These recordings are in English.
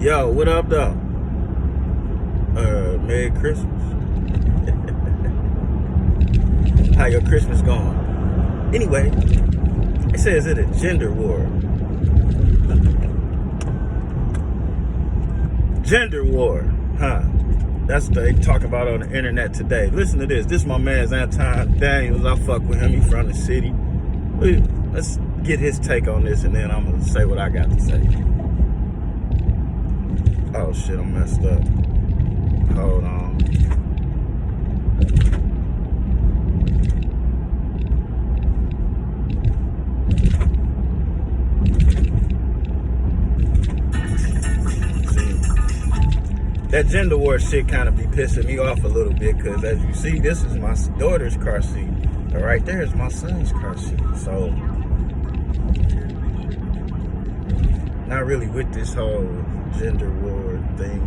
Yo, what up, though? Merry Christmas. How your Christmas going? Anyway, it says it's a gender war. Gender war, huh? That's what they talk about on the internet today. Listen to this. This is my man's Anton Daniels. I fuck with him. He from the city. Let's get his take on this, and then I'm gonna say what I got to say. Oh shit, I'm messed up. Hold on. See, that gender war shit kind of be pissing me off a little bit, because as you see, this is my daughter's car seat. And right there is my son's car seat. So, not really with this whole gender war thing.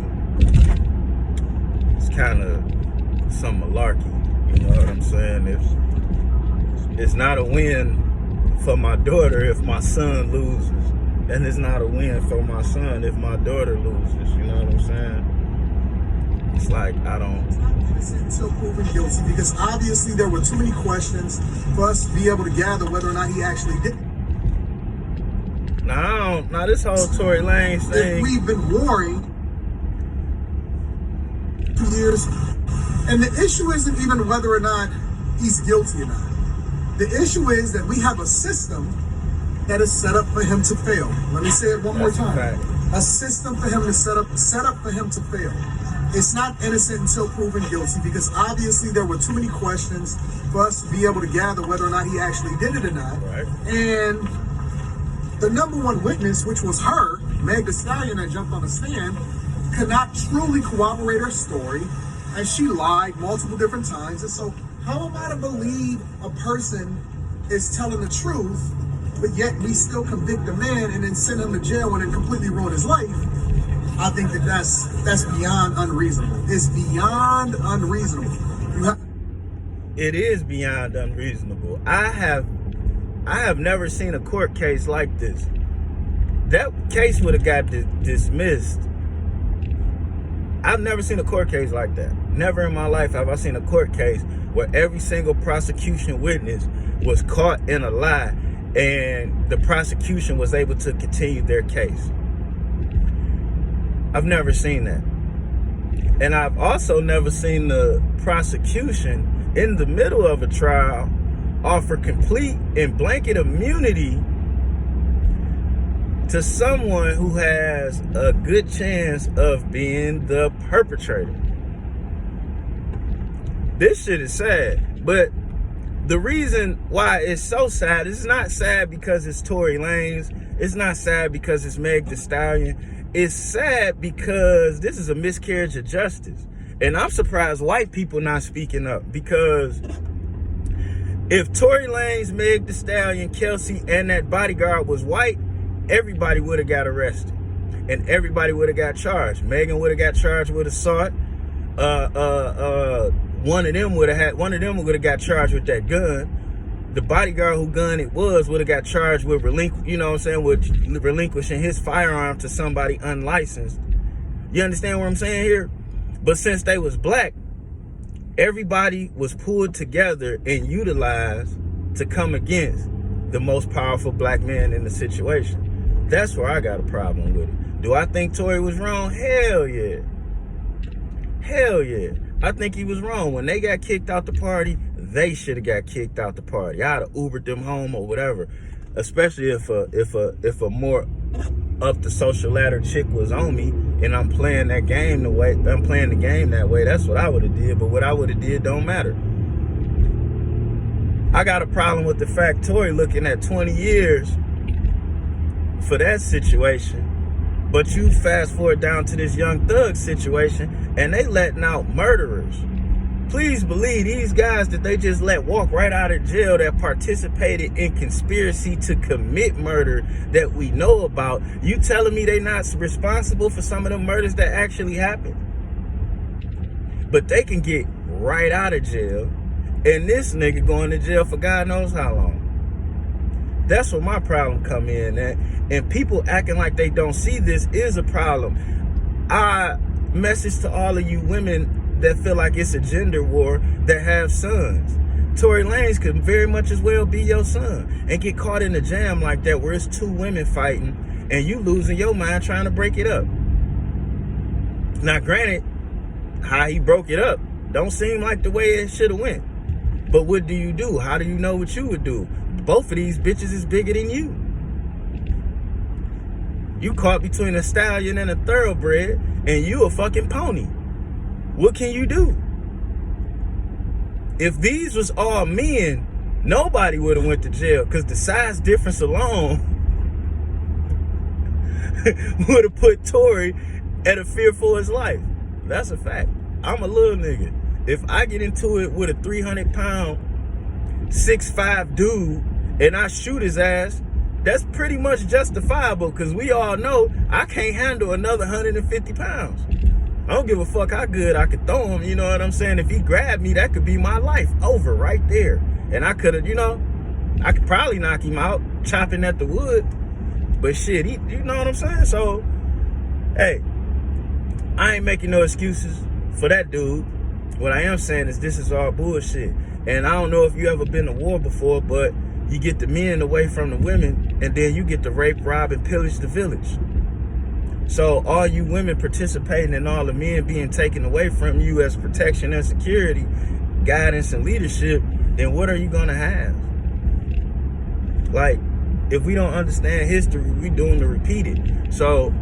It's kind of some malarkey, you know what I'm saying? It's not a win for my daughter if my son loses, and it's not a win for my son if my daughter loses, you know what I'm saying? It's like, I don't... Until proven guilty, because obviously there were too many questions for us to be able to gather whether or not he actually did. Now this whole Tory Lanez thing. If we've been warring for years, and the issue isn't even whether or not he's guilty or not. The issue is that we have a system that is set up for him to fail. Let me say it one more time. A system for him to set up for him to fail. It's not innocent until proven guilty, because obviously there were too many questions for us to be able to gather whether or not he actually did it or not. Right. And the number one witness, which was her, Meg Thee Stallion, that jumped on the stand, could not truly corroborate her story, and she lied multiple different times. And so how am I to believe a person is telling the truth, but yet we still convict a man and then send him to jail and then completely ruin his life? I think that's beyond unreasonable. It's beyond unreasonable. It is beyond unreasonable. I have never seen a court case like this. That case would have got dismissed. I've never seen a court case like that. Never in my life have I seen a court case where every single prosecution witness was caught in a lie and the prosecution was able to continue their case. I've never seen that. And I've also never seen the prosecution in the middle of a trial offer complete and blanket immunity to someone who has a good chance of being the perpetrator. This shit is sad, but the reason why it's so sad, it's not sad because it's Tory Lanez. It's not sad because it's Meg Thee Stallion. It's sad because this is a miscarriage of justice. And I'm surprised white people not speaking up, because if Tory Lanez, Meg Thee Stallion, Kelsey, and that bodyguard was white, everybody would have got arrested. And everybody would have got charged. Megan would have got charged with assault. One of them would have got charged with that gun. The bodyguard who gun it would have got charged with relinquishing his firearm to somebody unlicensed. You understand what I'm saying here? But since they was black, everybody was pulled together and utilized to come against the most powerful black man in the situation. That's where I got a problem with it. Do I think Tory was wrong? Hell yeah. Hell yeah. I think he was wrong. When they got kicked out the party, they should have got kicked out the party. I'd have Ubered them home or whatever. Especially if a more up the social ladder chick was on me and I'm playing the game that way. That's what I would have did. But what I would have did don't matter. I got a problem with the fact Tory looking at 20 years for that situation. But you fast forward down to this Young Thug situation and they letting out murderers. Please believe these guys that they just let walk right out of jail that participated in conspiracy to commit murder that we know about. You telling me they not responsible for some of the murders that actually happened? But they can get right out of jail, and this nigga going to jail for God knows how long. That's where my problem come in at. And people acting like they don't see this is a problem. I message to all of you women that feel like it's a gender war that have sons. Tory Lanez could very much as well be your son and get caught in a jam like that where it's two women fighting and you losing your mind trying to break it up. Now, granted, how he broke it up don't seem like the way it should have went. But what do you do? How do you know what you would do? Both of these bitches is bigger than you. You caught between a stallion and a thoroughbred, and you a fucking pony. What can you do? If these was all men, nobody would have went to jail, because the size difference alone would have put Tory at a fear for his life. That's a fact. I'm a little nigga. If I get into it with a 300-pound, 6'5" dude, and I shoot his ass, that's pretty much justifiable, because we all know I can't handle another 150 pounds. I don't give a fuck how good I could throw him, you know what I'm saying? If he grabbed me, that could be my life over right there. And I could have, I could probably knock him out chopping at the wood. But shit, you know what I'm saying? So, hey, I ain't making no excuses for that dude. What I am saying is this is all bullshit. And I don't know if you ever been to war before, but you get the men away from the women, and then you get to rape, rob, and pillage the village. So all you women participating in all the men being taken away from you as protection and security, guidance and leadership, then what are you gonna have? Like, if we don't understand history, we doomed to repeat it. So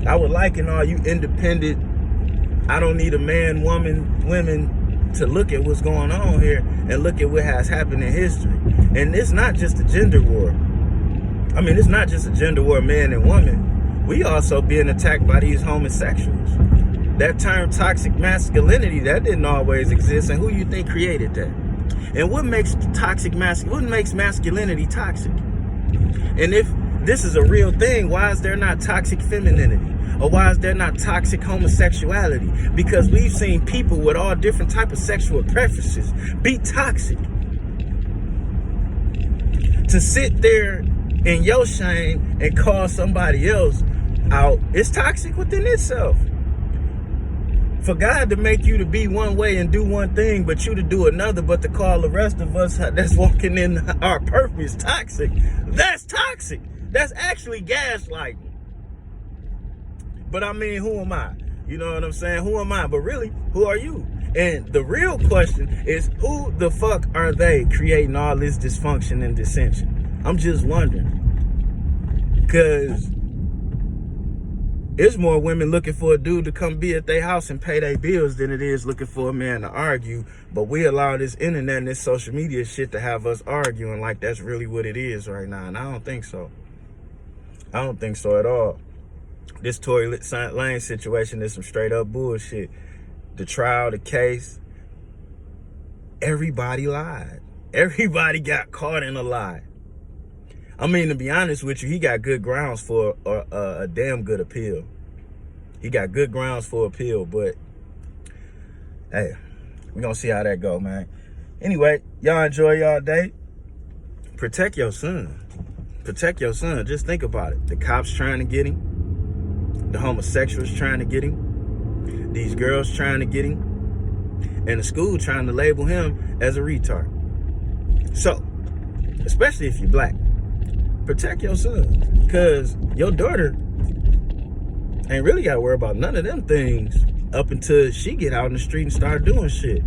I would liken all you independent, I don't need a man, woman, women to look at what's going on here and look at what has happened in history. And it's not just a gender war. I mean, it's not just a gender war, man and woman. We also being attacked by these homosexuals. That term toxic masculinity, that didn't always exist. And who you think created that? And what makes what makes masculinity toxic? And if this is a real thing, why is there not toxic femininity? Or why is there not toxic homosexuality? Because we've seen people with all different type of sexual preferences be toxic. To sit there in your shame and call somebody else out, it's toxic within itself. For God to make you to be one way and do one thing, but you to do another, but to call the rest of us that's walking in our purpose toxic, that's toxic. That's actually gaslighting. But I mean, who am I? You know what I'm saying? Who am I? But really, who are you? And the real question is, who the fuck are they creating all this dysfunction and dissension? I'm just wondering. Because there's more women looking for a dude to come be at their house and pay their bills than it is looking for a man to argue. But we allow this internet and this social media shit to have us arguing like that's really what it is right now. And I don't think so. I don't think so at all. This Tory Lanez situation is some straight up bullshit. The trial, the case, everybody lied. Everybody got caught in a lie. I mean, to be honest with you, he got good grounds for a damn good appeal. He got good grounds for appeal, but hey, we're gonna see how that go, man. Anyway, y'all enjoy y'all day. Protect your son. Protect your son. Just think about it. The cops trying to get him. The homosexuals trying to get him. These girls trying to get him. And the school trying to label him as a retard. So, especially if you're black, protect your son. Because your daughter ain't really got to worry about none of them things up until she get out in the street and start doing shit.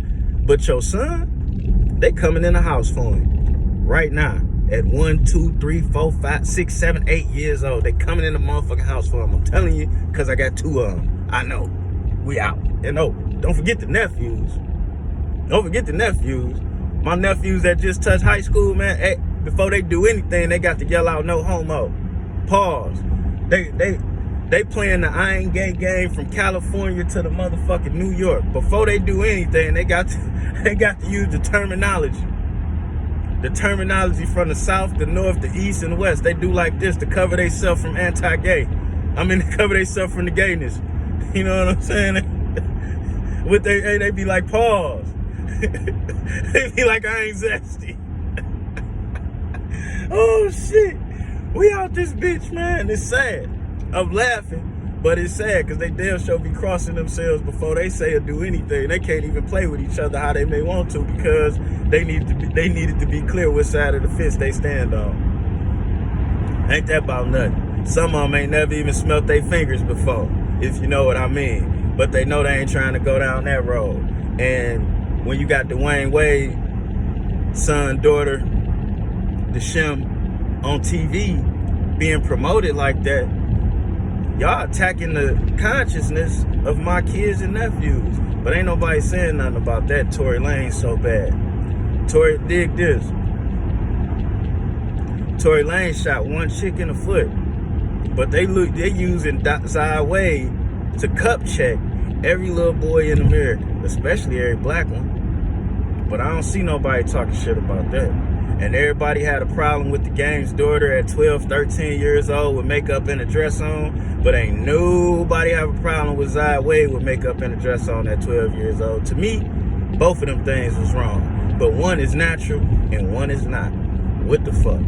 But your son, they coming in the house for him right now. At 1, 2, 3, 4, 5, 6, 7, 8 years old. They coming in the motherfucking house for him. I'm telling you, because I got 2 of them. I know. We out. And oh, don't forget the nephews. Don't forget the nephews. My nephews that just touched high school, man, hey, before they do anything, they got to yell out no homo. Pause. They playing the I ain't gay game from California to the motherfucking New York. Before they do anything, they got to use the terminology. The terminology from the south, the north, the east, and the west. They do like this to cover themselves from anti-gay. I mean, to cover themselves from the gayness. You know what I'm saying? What they be like, pause. They be like, I ain't zesty. Oh shit. We out this bitch, man. It's sad. I'm laughing. But it's sad because they damn sure be crossing themselves before they say or do anything. They can't even play with each other how they may want to because they needed to be clear which side of the fence they stand on. Ain't that about nothing? Some of them ain't never even smelt their fingers before, if you know what I mean. But they know they ain't trying to go down that road. And when you got Dwayne Wade, son, daughter, the Shem on TV being promoted like that, y'all attacking the consciousness of my kids and nephews. But ain't nobody saying nothing about that. Tory Lanez so bad. Tory, dig this. Tory Lanez shot one chick in the foot. But they using Zai Wade to cup check every little boy in America, especially every black one. But I don't see nobody talking shit about that. And everybody had a problem with the Game's daughter at 12, 13 years old with makeup and a dress on. But ain't nobody have a problem with Zai Wade with makeup and a dress on at 12 years old. To me, both of them things was wrong. But one is natural and one is not. What the fuck?